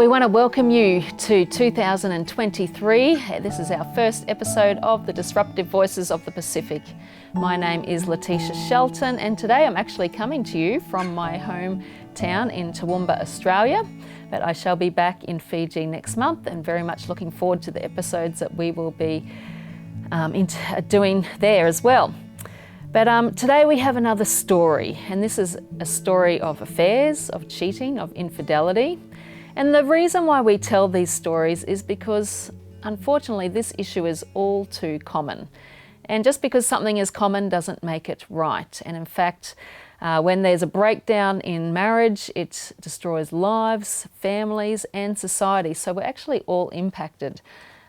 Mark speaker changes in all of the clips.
Speaker 1: we want to welcome you to 2023. This is our first episode of the Disruptive Voices of the Pacific. My name is Letitia Shelton, and today I'm actually coming to you from my hometown in Toowoomba, Australia. But I shall be back in Fiji next month and very much looking forward to the episodes that we will be doing there as well. But today we have another story, and this is a story of affairs, of cheating, of infidelity. And the reason why we tell these stories is because, unfortunately, this issue is all too common. And just because something is common doesn't make it right. And in fact, when there's a breakdown in marriage, it destroys lives, families, and society. So we're actually all impacted.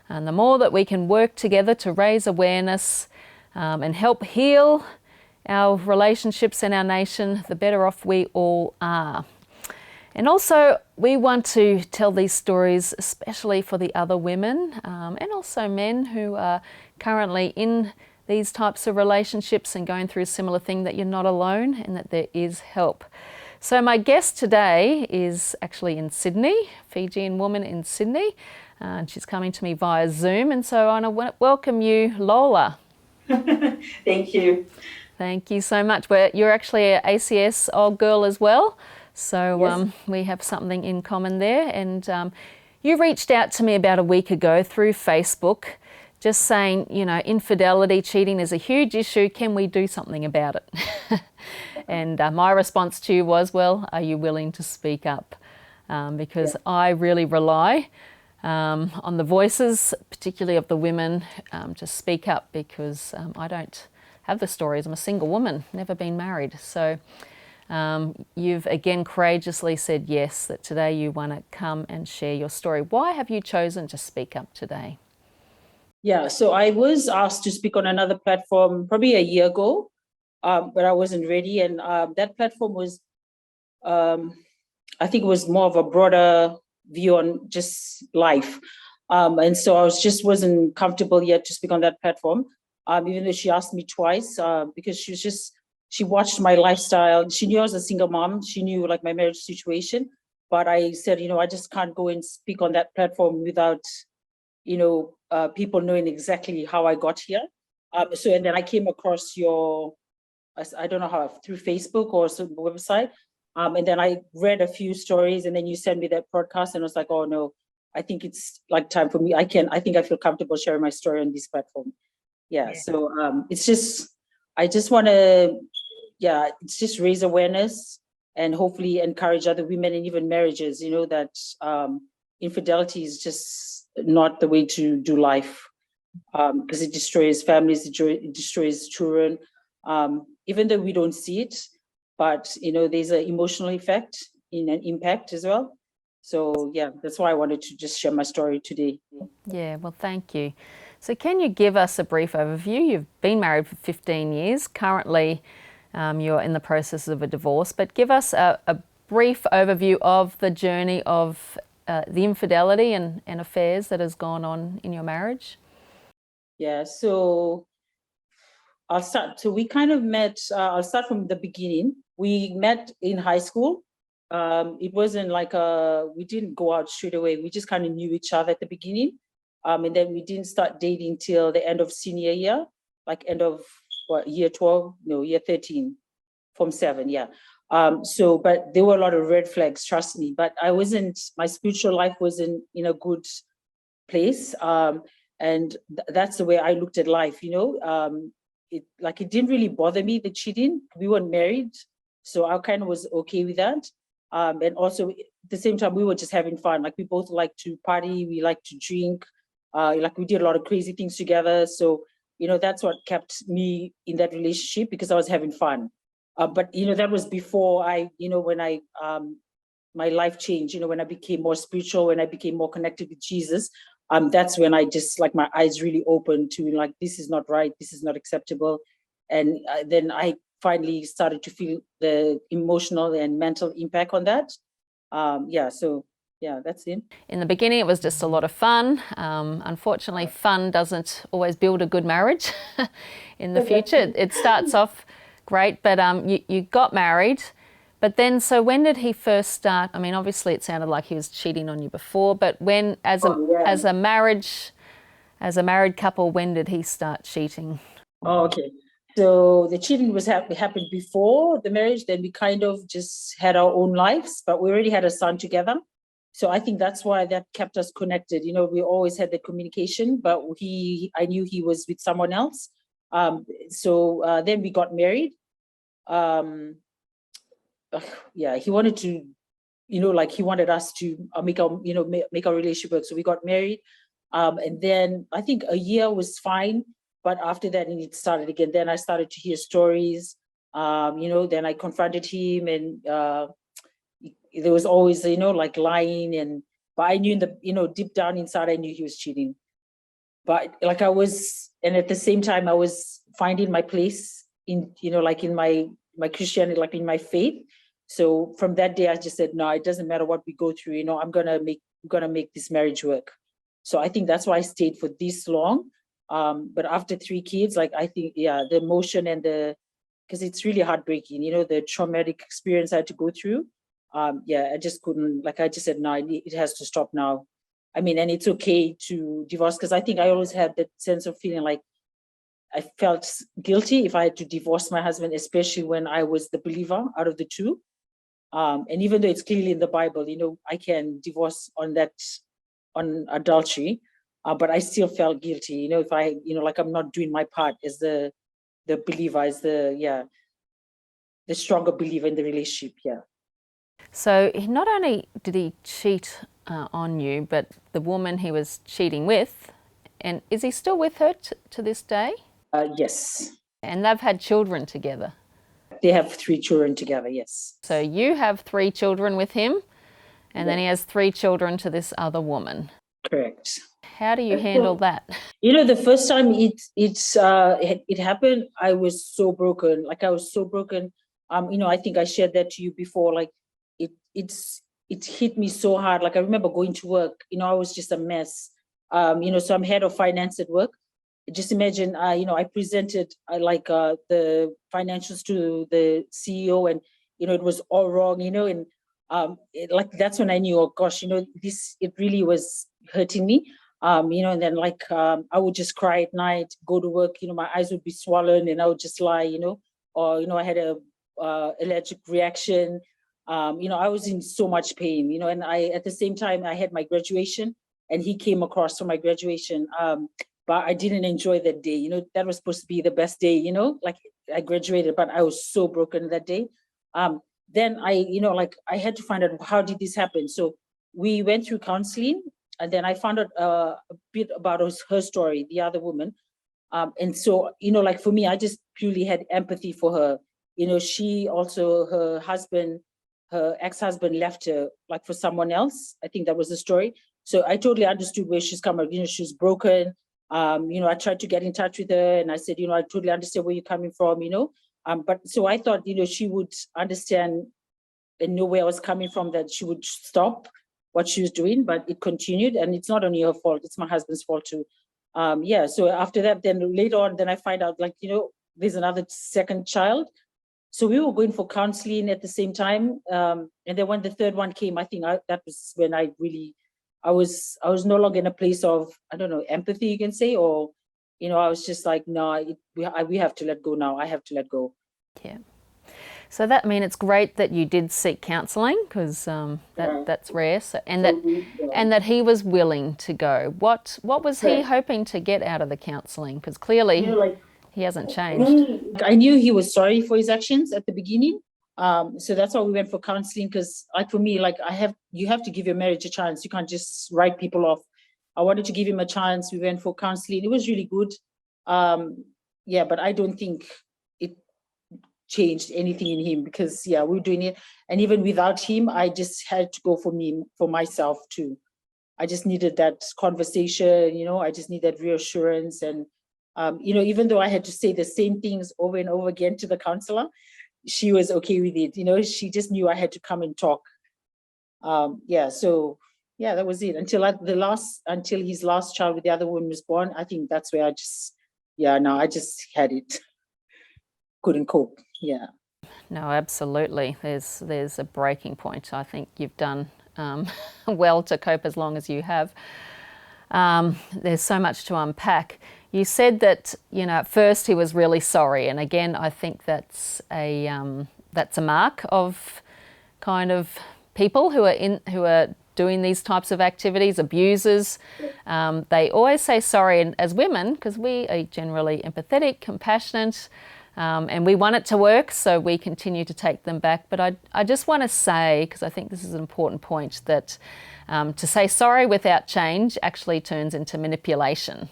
Speaker 1: And the more that we can work together to raise awareness and help heal our relationships and our nation, the better off we all are. And also, we want to tell these stories, especially for the other women and also men who are currently in these types of relationships and going through a similar thing, that you're not alone and that there is help. So my guest today is actually in Sydney, Fijian woman in Sydney. And she's coming to me via Zoom. And so I want to welcome you, Lola.
Speaker 2: Thank you.
Speaker 1: Thank you so much. You're actually an ACS old girl as well. So
Speaker 2: Yes.
Speaker 1: We have something in common there. And you reached out to me about a week ago through Facebook, just saying, you know, infidelity, cheating is a huge issue. Can we do something about it? And my response to you was, well, are you willing to speak up? Because I really rely on the voices, particularly of the women, to speak up, because I don't have the stories. I'm a single woman, never been married. So you've again courageously said yes, that today you want to come and share your story. Why have you chosen to speak up today?
Speaker 2: Yeah, so I was asked to speak on another platform probably a year ago, but I wasn't ready. And that platform was, I think it was more of a broader view on just life. And so wasn't comfortable yet to speak on that platform, even though she asked me twice, because she watched my lifestyle. She knew I was a single mom. She knew like my marriage situation, but I said, I just can't go and speak on that platform without, people knowing exactly how I got here. And then I came across I don't know how, through Facebook or some website. And then I read a few stories, and then you sent me that podcast, and I was like, oh no, I think it's like time for me. I think I feel comfortable sharing my story on this platform. Yeah. So I just want to, it's just raise awareness and hopefully encourage other women and even marriages, that infidelity is just not the way to do life, because it destroys families, it destroys children, even though we don't see it, but, there's an emotional effect in an impact as well. So, that's why I wanted to just share my story today.
Speaker 1: Yeah, well, thank you. So can you give us a brief overview? You've been married for 15 years. Currently, you're in the process of a divorce, but give us a brief overview of the journey of the infidelity and affairs that has gone on in your marriage.
Speaker 2: Yeah, so I'll start. So we kind of met, I'll start from the beginning. We met in high school. It wasn't like we didn't go out straight away. We just kind of knew each other at the beginning. And then we didn't start dating till the end of senior year, like end of year 12, no, year 13, Form 7, yeah. But there were a lot of red flags, trust me. But my spiritual life wasn't in a good place. And that's the way I looked at life, it didn't really bother me, the cheating. We weren't married, so I kind of was okay with that. And also at the same time, we were just having fun. Like, we both like to party, we like to drink, we did a lot of crazy things together. So, that's what kept me in that relationship, because I was having fun. But, that was before when my life changed, when I became more spiritual, when I became more connected with Jesus. That's when I just, my eyes really opened to, this is not right, this is not acceptable. And then I finally started to feel the emotional and mental impact on that. That's it.
Speaker 1: In the beginning, it was just a lot of fun. Unfortunately, fun doesn't always build a good marriage in the future. It starts off great, but you got married. But then, so when did he first start? I mean, obviously it sounded like he was cheating on you before, but when, as a married couple, when did he start cheating?
Speaker 2: Oh, okay. So the cheating happened before the marriage. Then we kind of just had our own lives, but we already had a son together. So I think that's why that kept us connected. You know, we always had the communication, but I knew he was with someone else. So then we got married. Yeah, he wanted to, like he wanted us to make our relationship work. So we got married. And then I think a year was fine. But after that, it started again. Then I started to hear stories. Then I confronted him, and there was always, like lying. But I knew deep down inside, I knew he was cheating. But like and at the same time, I was finding my place in, like in my Christianity, like in my faith. So from that day, I just said, no, it doesn't matter what we go through. I'm gonna make this marriage work. So I think that's why I stayed for this long. But after 3 kids, like I think, yeah, the emotion and because it's really heartbreaking, the traumatic experience I had to go through. Yeah, I just couldn't, like I just said, no, it has to stop now. I mean, and it's okay to divorce, because I think I always had that sense of feeling like I felt guilty if I had to divorce my husband, especially when I was the believer out of the two. And even though it's clearly in the Bible, I can divorce on adultery, but I still felt guilty, if I, like I'm not doing my part as the believer, as the stronger believer in the relationship. Yeah.
Speaker 1: So not only did he cheat on you, but the woman he was cheating with, and is he still with her to this day?
Speaker 2: Yes.
Speaker 1: And they've had children together.
Speaker 2: They have 3 children together, yes.
Speaker 1: So you have 3 children with him, and then he has 3 children to this other woman.
Speaker 2: Correct.
Speaker 1: How do you handle that?
Speaker 2: The first time it happened, I was so broken. Like I was so broken. I think I shared that to you before. Like it hit me so hard. Like I remember going to work. I was just a mess. So I'm head of finance at work. Just imagine, I presented the financials to the CEO, and it was all wrong. And that's when I knew, oh gosh, it really was hurting me. And then I would just cry at night, go to work, my eyes would be swollen, and I would just lie, or I had a allergic reaction. I was in so much pain, and at the same time I had my graduation, and he came across for my graduation. But I didn't enjoy that day. That was supposed to be the best day, like I graduated, but I was so broken that day. Then I had to find out, how did this happen? So we went through counseling, and then I found out a bit about her story, the other woman. And so, like for me, I just purely had empathy for her. She also, her ex-husband left her like for someone else. I think that was the story. So I totally understood where she's coming. She's broken. I tried to get in touch with her, and I said, I totally understand where you're coming from, but so I thought, she would understand and know where I was coming from, that she would stop what she was doing, but it continued, and it's not only her fault, it's my husband's fault too. So after that, then later on, then I find out, there's another second child. So we were going for counseling at the same time. And then when the third one came, I think that was when I was no longer in a place of, I don't know, empathy, you can say, or, I was just like, no, we have to let go now. I have to let go.
Speaker 1: Yeah. So it's great that you did seek counselling, because that's rare. So, and that he was willing to go. What was he hoping to get out of the counselling? Because clearly he hasn't changed.
Speaker 2: I knew he was sorry for his actions at the beginning. So that's why we went for counseling, because for me, you have to give your marriage a chance. You can't just write people off. I wanted to give him a chance. We went for counseling. It was really good. But I don't think it changed anything in him, because we were doing it. And even without him, I just had to go for myself too. I just needed that conversation, I just need that reassurance. And, even though I had to say the same things over and over again to the counselor, she was okay with it. She just knew I had to come and talk. So that was it until his last child with the other woman was born. I think that's where I just had it. Couldn't cope. Yeah.
Speaker 1: No, absolutely. There's a breaking point. I think you've done well to cope as long as you have. There's so much to unpack. You said that, at first he was really sorry, and again, I think that's a mark of kind of people who are doing these types of activities, abusers. They always say sorry, and as women, because we are generally empathetic, compassionate, and we want it to work, so we continue to take them back. But I just want to say, because I think this is an important point, that to say sorry without change actually turns into manipulation.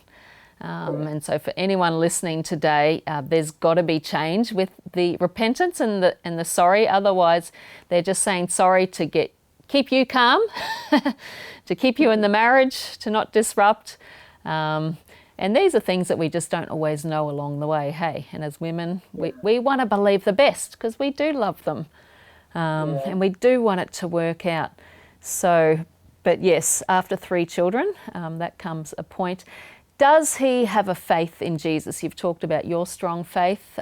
Speaker 1: And so for anyone listening today, there's got to be change with the repentance and the sorry. Otherwise, they're just saying sorry to keep you calm, to keep you in the marriage, to not disrupt. And these are things that we just don't always know along the way, hey? And as women, we want to believe the best because we do love them. And we do want it to work out. So, but yes, after 3 children, that comes a point. Does he have a faith in Jesus? You've talked about your strong faith.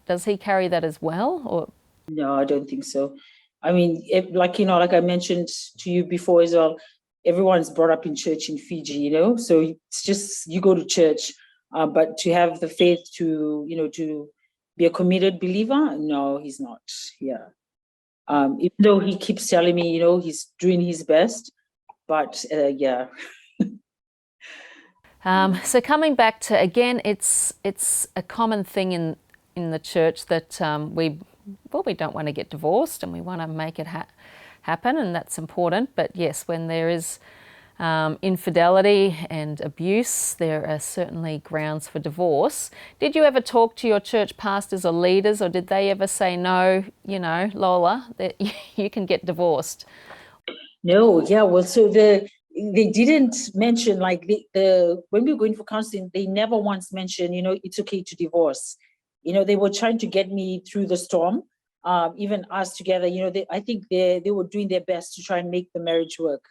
Speaker 1: Does he carry that as well? Or
Speaker 2: No, I don't think so. I mean, like I mentioned to you before as well, everyone's brought up in church in Fiji, so it's just, you go to church, but to have the faith to be a committed believer, no, he's not. Yeah. Even though he keeps telling me, he's doing his best, but yeah.
Speaker 1: So coming back to, again, it's a common thing in the church that we don't want to get divorced and we want to make it happen, and that's important. But yes, when there is infidelity and abuse, there are certainly grounds for divorce. Did you ever talk to your church pastors or leaders, or did they ever say, no, Lola, that you can get divorced?
Speaker 2: No, yeah, well, so they didn't mention, like, when we were going for counseling, they never once mentioned, it's okay to divorce. They were trying to get me through the storm. Even us together, I think they were doing their best to try and make the marriage work.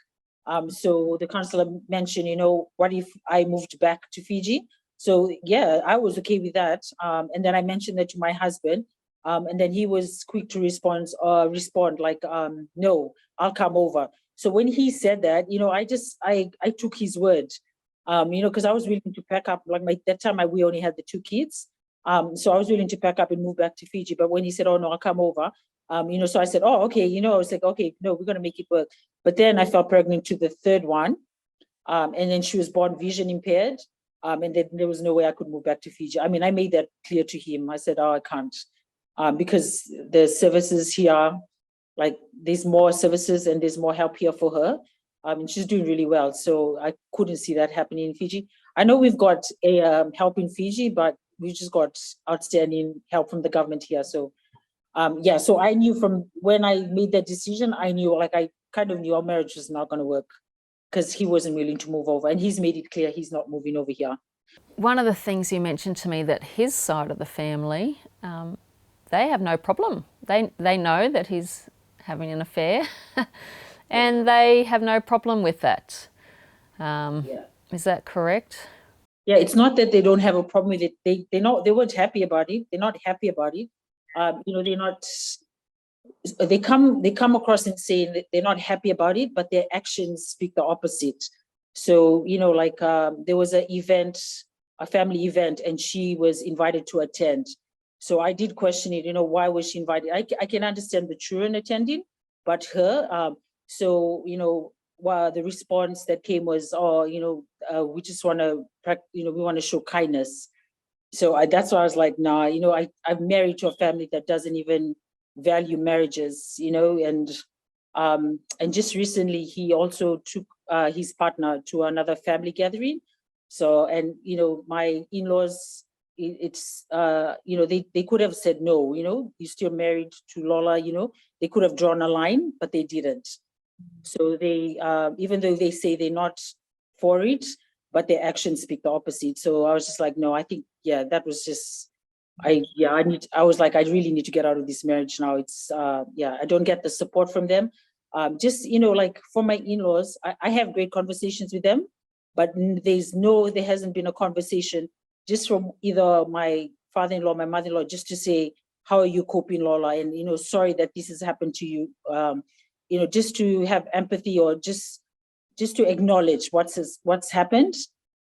Speaker 2: So the counselor mentioned, what if I moved back to Fiji? So yeah, I was okay with that. And then I mentioned that to my husband. And then he was quick to respond like, no, I'll come over. So when he said that, I took his word, because I was willing to pack up. Like that time, we only had the 2 kids. So I was willing to pack up and move back to Fiji. But when he said, oh, no, I'll come over, so I said, oh, okay, I was like, okay, no, we're going to make it work. But then I fell pregnant to the 3rd one. And then she was born vision impaired. And then there was no way I could move back to Fiji. I mean, I made that clear to him. I said, oh, I can't. Because the services here, like there's more services and there's more help here for her. And she's doing really well. So I couldn't see that happening in Fiji. I know we've got a help in Fiji, but we just got outstanding help from the government here. So yeah, so I knew from when I made that decision, I kind of knew our marriage was not going to work because he wasn't willing to move over, and he's made it clear he's not moving over here.
Speaker 1: One of the things you mentioned to me, that his side of the family, they have no problem. They know that he's having an affair and they have no problem with that. Is that correct?
Speaker 2: Yeah, it's not that they don't have a problem with it. They weren't happy about it. They're not happy about it. They're not. They come across and say that they're not happy about it, but their actions speak the opposite. So there was a family event, and she was invited to attend. So I did question it. Why was she invited? I can understand the children attending, but her. Well, the response that came was, we just want to, we want to show kindness. So that's why I was like, nah, I'm married to a family that doesn't even value marriages, and just recently he also took his partner to another family gathering. So, and my in-laws, it's they could have said no, you're still married to Lola, they could have drawn a line, but they didn't. So they, even though they say they're not for it, but their actions speak the opposite. So I was just like, no, I think, yeah, that was just, I was like, I really need to get out of this marriage now. It's, I don't get the support from them. Just, like for my in-laws, I have great conversations with them, but there hasn't been a conversation just from either my father-in-law, my mother-in-law, just to say, how are you coping, Lola? And, sorry that this has happened to you. Just to have empathy, or just to acknowledge what's happened.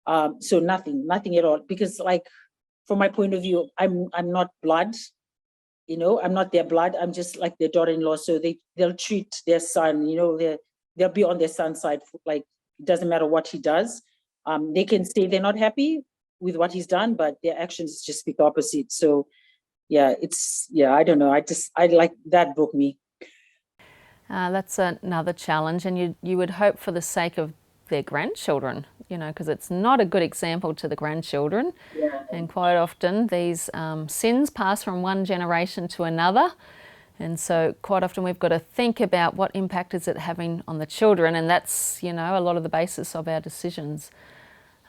Speaker 2: So nothing at all. Because, like, from my point of view, I'm not blood. I'm not their blood. I'm just like their daughter-in-law. So they'll treat their son. They'll be on their son's side. Like, it doesn't matter what he does. They can say they're not happy with what he's done, but their actions just speak opposite. So yeah, I don't know. I like that broke me.
Speaker 1: That's another challenge, and you would hope for the sake of their grandchildren, because it's not a good example to the grandchildren.
Speaker 2: Yeah.
Speaker 1: And quite often these sins pass from one generation to another. And so quite often we've got to think about what impact is it having on the children, and that's, a lot of the basis of our decisions.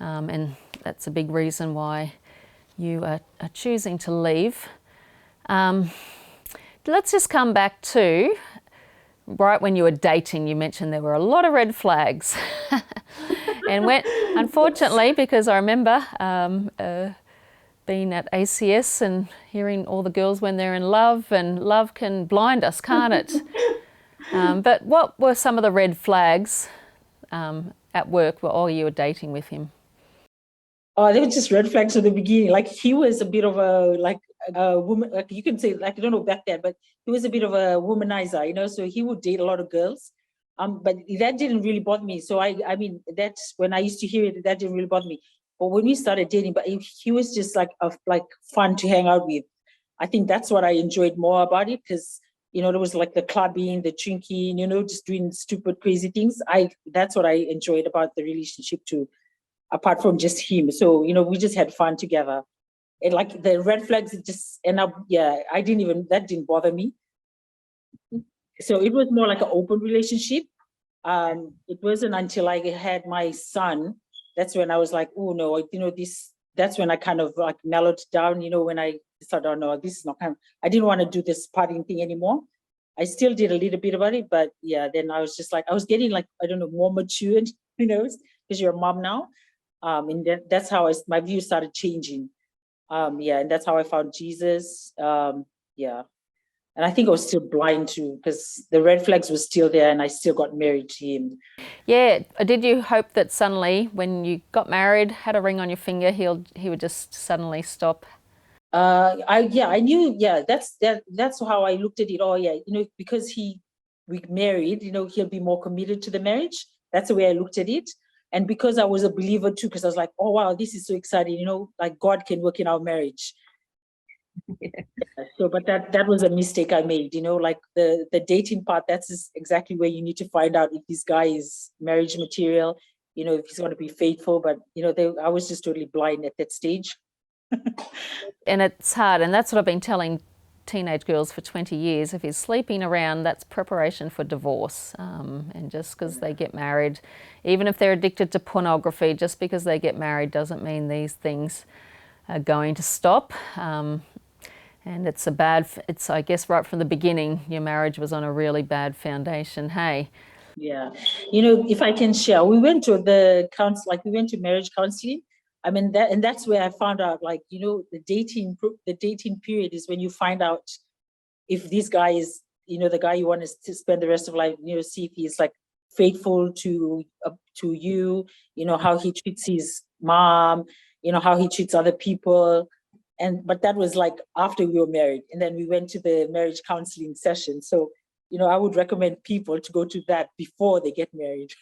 Speaker 1: And that's a big reason why you are choosing to leave. Let's just come back to right when you were dating. You mentioned there were a lot of red flags. And unfortunately, because I remember being at ACS and hearing all the girls when they're in love, and love can blind us, can't it? But what were some of the red flags at work while you were dating with him?
Speaker 2: Oh, they were just red flags from the beginning. Like, he was a bit of a woman, like, you can say, like, I don't know back then, but he was a bit of a womanizer, so he would date a lot of girls. But that didn't really bother me. So I mean, that's when I used to hear it, that didn't really bother me. But when we started dating, but he was just like fun to hang out with. I think that's what I enjoyed more about it, because there was like the clubbing, the drinking, just doing stupid, crazy things. That's what I enjoyed about the relationship too, apart from just him. So we just had fun together. And like the red flags just end up, that didn't bother me. So it was more like an open relationship. It wasn't until I had my son, that's when I was like, oh no, that's when I kind of like mellowed down, when I decided, oh no, this is not I didn't want to do this partying thing anymore. I still did a little bit about it, but yeah, then I was just like, I was getting like, I don't know, more mature, because you're a mom now. And that's how my view started changing. And that's how I found Jesus. And I think I was still blind too, because the red flags were still there, and I still got married to him.
Speaker 1: Yeah. Did you hope that suddenly, when you got married, had a ring on your finger, he would just suddenly stop?
Speaker 2: I knew. Yeah, that's how I looked at it. Oh yeah, because we married, he'll be more committed to the marriage. That's the way I looked at it. And because I was a believer too, because I was like, oh wow, this is so exciting. Like, God can work in our marriage. So, but that was a mistake I made, like the dating part, that's exactly where you need to find out if this guy is marriage material, if he's going to be faithful. But, I was just totally blind at that stage.
Speaker 1: And it's hard, and that's what I've been telling teenage girls for 20 years. If he's sleeping around, that's preparation for divorce. And just because they get married, even if they're addicted to pornography, just because they get married doesn't mean these things are going to stop. And it's I guess right from the beginning, your marriage was on a really bad foundation. Hey.
Speaker 2: Yeah. If I can share, we went to the council, like we went to marriage counseling. I mean, that's where I found out, like, the dating period is when you find out if this guy is, the guy you want to spend the rest of life, see if he's like faithful to you, how he treats his mom, how he treats other people. But that was like after we were married, and then we went to the marriage counseling session. So, I would recommend people to go to that before they get married.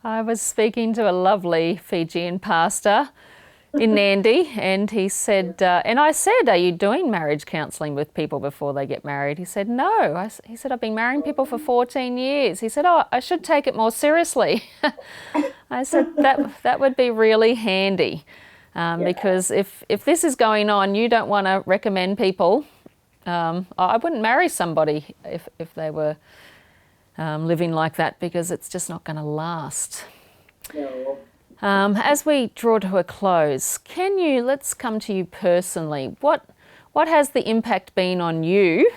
Speaker 1: I was speaking to a lovely Fijian pastor in Nandi, and he said, and I said, are you doing marriage counselling with people before they get married? He said, no. He said, I've been marrying people for 14 years. He said, oh, I should take it more seriously. I said, that would be really handy. Because if this is going on, you don't want to recommend people. I wouldn't marry somebody if they were living like that, because it's just not going to last.
Speaker 2: No.
Speaker 1: As we draw to a close, let's come to you personally. What has the impact been on you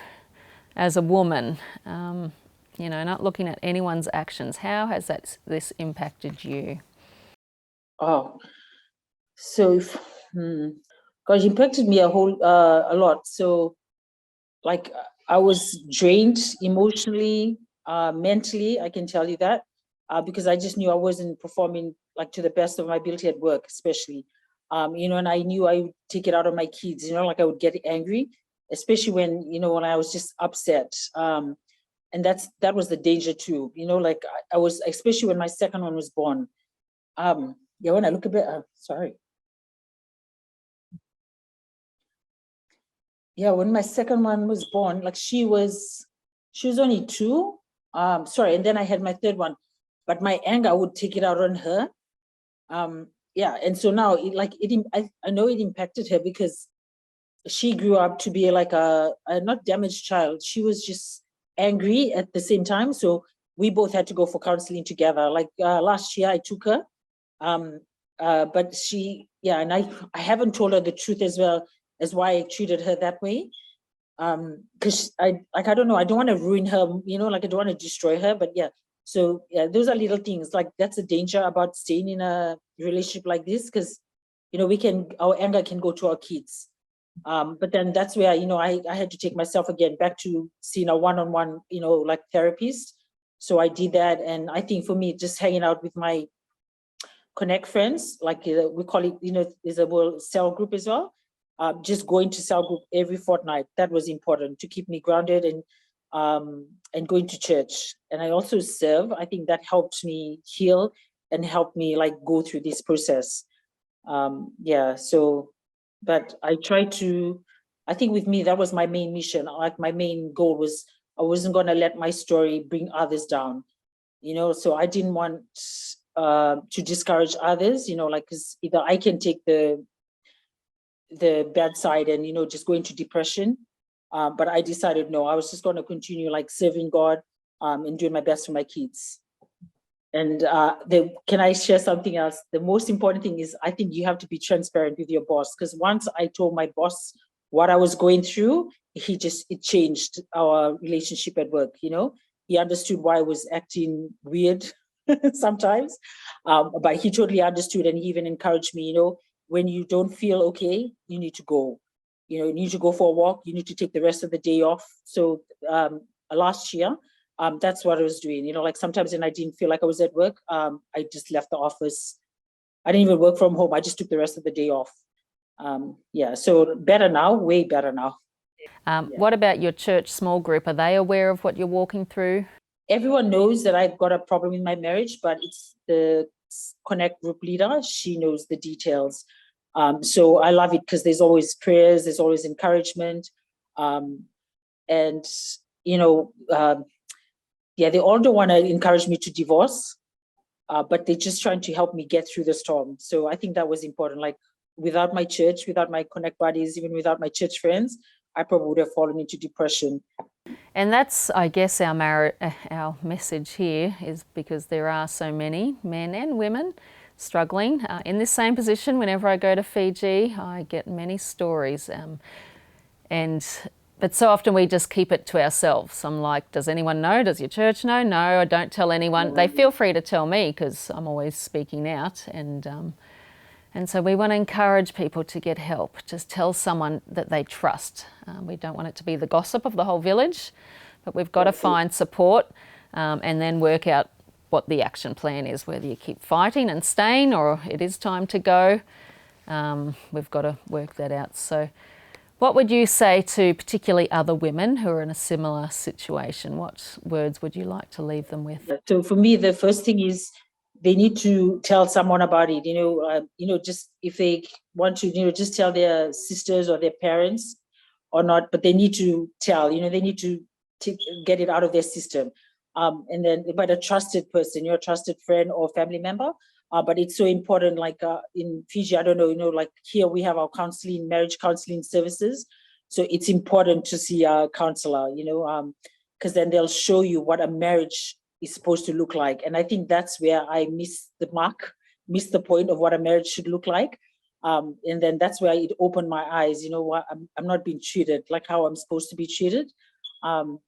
Speaker 1: as a woman? Not looking at anyone's actions. How has this impacted you?
Speaker 2: Oh, so because it impacted me a lot. So like I was drained emotionally, mentally, I can tell you that, because I just knew I wasn't performing like to the best of my ability at work, especially. And I knew I would take it out on my kids, like I would get angry, especially when I was just upset. And that was the danger too, like I was, especially when my second one was born. Yeah, when I look a bit, sorry. Yeah, when my second one was born, like she was only 2. Sorry, and then I had my third one, but my anger, I would take it out on her. Yeah, and so now I know it impacted her because she grew up to be like a not damaged child. She was just angry at the same time. So we both had to go for counseling together. Like last year, I took her. But and I haven't told her the truth as well as why I treated her that way. Because I don't know, I don't want to ruin her, like I don't want to destroy her. But yeah, so yeah, those are little things. Like that's the danger about staying in a relationship like this, because our anger can go to our kids. But then that's where I had to take myself again back to seeing a one-on-one, like therapist. So I did that, and I think for me, just hanging out with my connect friends, like we call it, there's a whole cell group as well. Just going to cell group every fortnight, that was important to keep me grounded, and going to church. And I also serve. I think that helped me heal and helped me like go through this process. Yeah, so, but I think with me, that was my main mission. Like my main goal was I wasn't going to let my story bring others down. So I didn't want to discourage others, like, because either I can take the bad side and just go into depression, but I decided no, I was just going to continue like serving God, and doing my best for my kids. And can I share something else? The most important thing is I think you have to be transparent with your boss, because once I told my boss what I was going through, it changed our relationship at work. He understood why I was acting weird sometimes, but he totally understood, and he even encouraged me. When you don't feel okay, you need to go. You need to go for a walk. You need to take the rest of the day off. So last year, that's what I was doing. Like sometimes when I didn't feel like I was at work, I just left the office. I didn't even work from home. I just took the rest of the day off. Yeah, so better now, way better now.
Speaker 1: What about your church small group? Are they aware of what you're walking through?
Speaker 2: Everyone knows that I've got a problem in my marriage, but it's the Connect group leader. She knows the details. So I love it because there's always prayers, there's always encouragement. And, yeah, they all don't want to encourage me to divorce, but they're just trying to help me get through the storm. So I think that was important. Like without my church, without my Connect buddies, even without my church friends, I probably would have fallen into depression.
Speaker 1: And that's, I guess, our message here is because there are so many men and women struggling in this same position. Whenever I go to Fiji, I get many stories. But so often we just keep it to ourselves. I'm like, does anyone know? Does your church know? No, I don't tell anyone. They feel free to tell me because I'm always speaking out. And so we want to encourage people to get help. Just tell someone that they trust. We don't want it to be the gossip of the whole village, but we've got to find support, and then work out what the action plan is, whether you keep fighting and staying or it is time to go. We've got to work that out. So what would you say to particularly other women who are in a similar situation? What words would you like to leave them with?
Speaker 2: So for me, the first thing is they need to tell someone about it. Just if they want to, just tell their sisters or their parents or not, but they need to tell. They need to get it out of their system. And then, but a trusted person, a trusted friend or family member. But it's so important, like in Fiji, I don't know, like here we have our marriage counseling services. So it's important to see a counselor, because then they'll show you what a marriage is supposed to look like. And I think that's where I missed the point of what a marriage should look like. And then that's where it opened my eyes, what I'm not being treated like how I'm supposed to be treated. And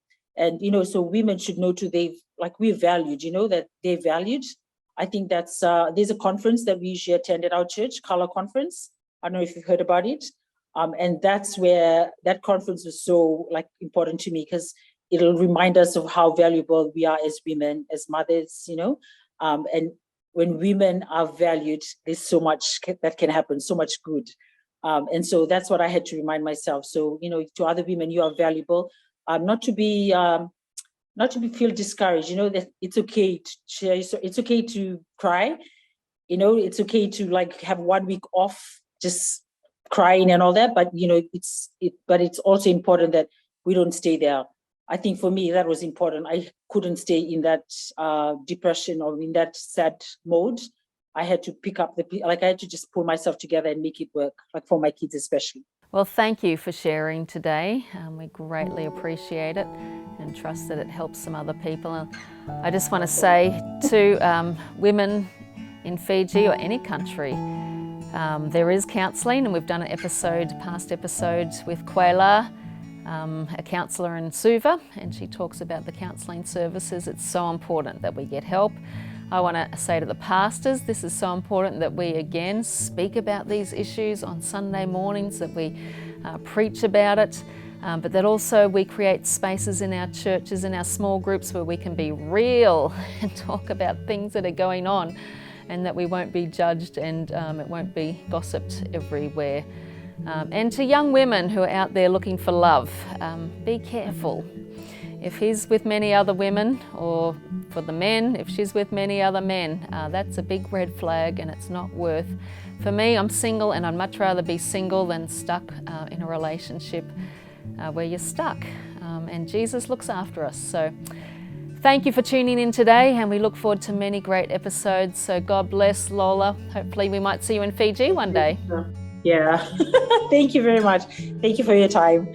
Speaker 2: so women should know too, we're valued, that they're valued. I think that's there's a conference that we usually attend at our church, Color Conference. I don't know if you've heard about it. And that's where that conference was so like important to me, because it'll remind us of how valuable we are as women, as mothers, and when women are valued, there's so much that can happen, so much good. And so that's what I had to remind myself. So, to other women, you are valuable, not to be feel discouraged, that it's okay to share. So it's okay to cry, it's okay to like have 1 week off, just crying and all that. But, but it's also important that we don't stay there. I think for me, that was important. I couldn't stay in that depression or in that sad mode. I had to pick up I had to just pull myself together and make it work, like for my kids especially.
Speaker 1: Well, thank you for sharing today. We greatly appreciate it and trust that it helps some other people. And I just want to say to women in Fiji or any country, there is counselling, and we've done an past episode with Quayla, a counsellor in Suva, and she talks about the counselling services. It's so important that we get help. I want to say to the pastors, this is so important that we again speak about these issues on Sunday mornings, that we preach about it, but that also we create spaces in our churches, in our small groups, where we can be real and talk about things that are going on, and that we won't be judged and it won't be gossiped everywhere. And to young women who are out there looking for love, be careful. If he's with many other women, or for the men, if she's with many other men, that's a big red flag, and it's not worth. For me, I'm single, and I'd much rather be single than stuck in a relationship where you're stuck. And Jesus looks after us. So thank you for tuning in today, and we look forward to many great episodes. So God bless, Lola. Hopefully we might see you in Fiji one day.
Speaker 2: Yeah. Thank you very much. Thank you for your time.